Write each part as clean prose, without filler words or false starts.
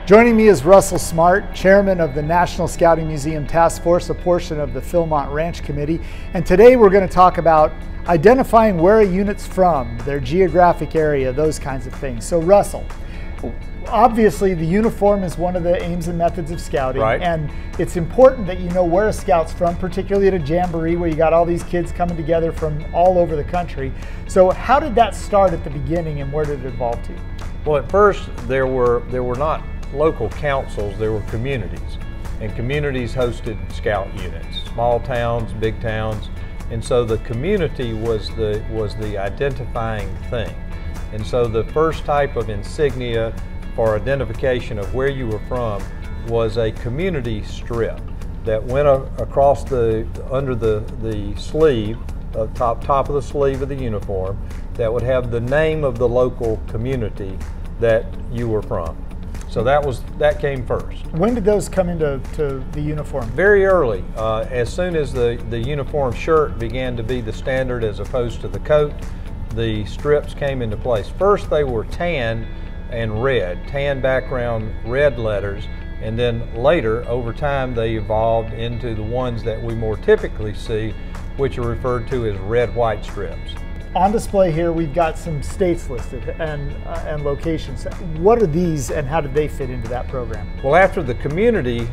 Joining me is Russell Smart, Chairman of the National Scouting Museum Task Force, a portion of the Philmont Ranch Committee. And today we're going to talk about identifying where a unit's from, their geographic area, those kinds of things. So Russell, obviously the uniform is one of the aims and methods of scouting. Right. And it's important that you know where a scout's from, particularly at a jamboree where you got all these kids coming together from all over the country. So how did that start at the beginning and where did it evolve to? Well, at first there were not local councils, there were communities, and communities hosted scout units, small towns, big towns, and so the community was the identifying thing. And so the first type of insignia for identification of where you were from was a community strip that went across under the sleeve, top of the sleeve of the uniform, that would have the name of the local community that you were from. So that came first. When did those come into the uniform? Very early. As soon as the uniform shirt began to be the standard as opposed to the coat, the strips came into place. First they were tan and red, tan background, red letters, and then later, over time, they evolved into the ones that we more typically see, which are referred to as red-white strips. On display here, we've got some states listed and locations. What are these and how did they fit into that program? Well, after the community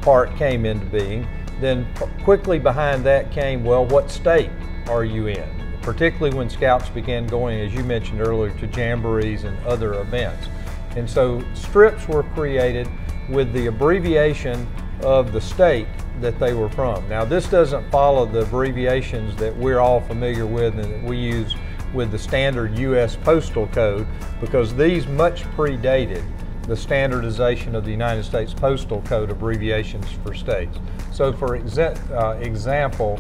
part came into being, then quickly behind that came, well, what state are you in? Particularly when scouts began going, as you mentioned earlier, to jamborees and other events. And so strips were created with the abbreviation of the state that they were from. Now, this doesn't follow the abbreviations that we're all familiar with and that we use with the standard U.S. Postal Code, because these much predated the standardization of the United States Postal Code abbreviations for states. So for example,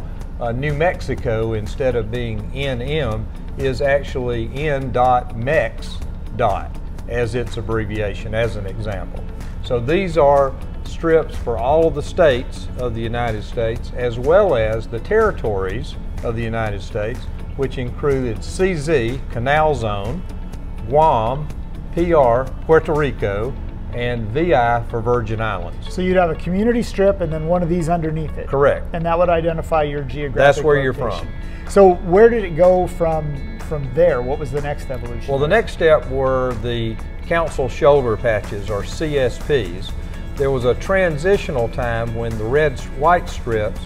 New Mexico, instead of being NM, is actually N.Mex. as its abbreviation, as an example. So these are strips for all of the states of the United States, as well as the territories of the United States, which included CZ, Canal Zone, Guam, PR, Puerto Rico, and VI for Virgin Islands. So you'd have a community strip and then one of these underneath it. Correct. And that would identify your geographic That's where location. you're from. So where did it go from there? What was the next evolution? Well, the next step were the council shoulder patches, or CSPs. There was a transitional time when the red-white strips,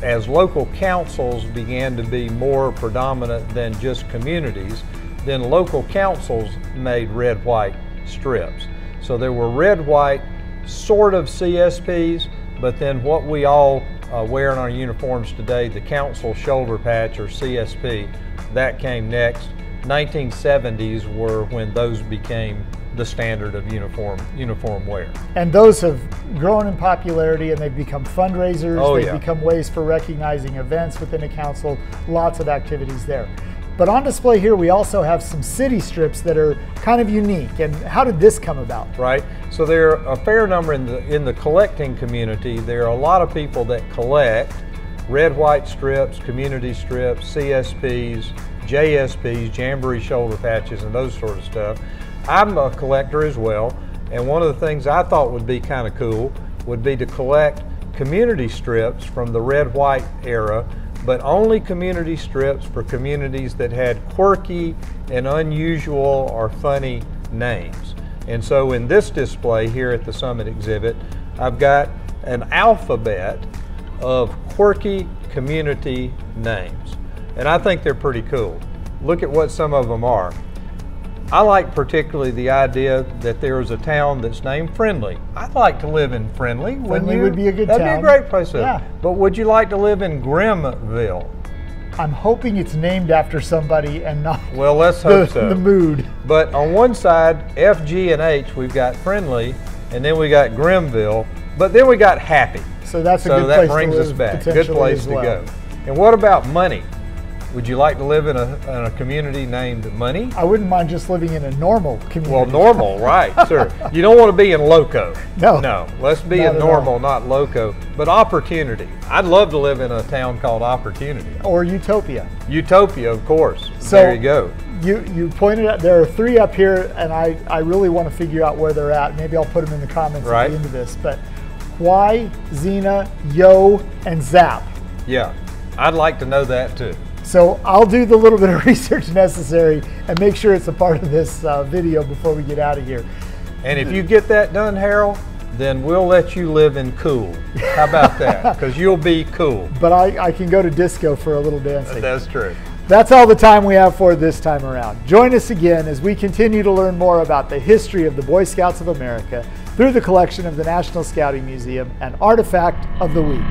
as local councils began to be more predominant than just communities, then local councils made red-white strips. So there were red-white sort of CSPs, but then what we all wear in our uniforms today, the council shoulder patch, or CSP, that came next. 1970s were when those became the standard of uniform wear. And those have grown in popularity and they've become fundraisers, Oh, they've yeah. become ways for recognizing events within a council, lots of activities there. But on display here we also have some city strips that are kind of unique. And how did this come about? Right, so there are a fair number in the collecting community. There are a lot of people that collect red-white strips, community strips, CSPs, JSPs, jamboree shoulder patches, and those sort of stuff. I'm a collector as well, and one of the things I thought would be kind of cool would be to collect community strips from the red-white era, but only community strips for communities that had quirky and unusual or funny names. And so in this display here at the Summit exhibit, I've got an alphabet of quirky community names. And I think they're pretty cool. Look at what some of them are. I like particularly the idea that there is a town that's named Friendly. I'd like to live in Friendly. Friendly would be a good town. That'd be a great place to live. Yeah. But would you like to live in Grimmville? I'm hoping it's named after somebody and not Well, let's hope so. the mood. But on one side, F, G, and H, we've got Friendly, and then we got Grimmville, but then we got Happy. So that's a So good that place brings to us live, back. Good potentially, place as to well. go. And what about Money? Would you like to live in a community named Money? I wouldn't mind just living in a normal community. Well, normal, right, sure. You don't want to be in Loco. No. No, let's be Not in at normal, all. not Loco. But Opportunity. I'd love to live in a town called Opportunity. Or Utopia. Utopia, of course. So There you go. you pointed out there are 3 up here, and I really want to figure out where they're at. Maybe I'll put them in the comments at the end of this. But Why, Xena, Yo, and Zap. Yeah, I'd like to know that too. So I'll do the little bit of research necessary and make sure it's a part of this video before we get out of here. And if you get that done, Harold, then we'll let you live in cool. How about that? Because you'll be cool. But I can go to disco for a little dancing. That's true. That's all the time we have for this time around. Join us again as we continue to learn more about the history of the Boy Scouts of America through the collection of the National Scouting Museum and Artifact of the Week.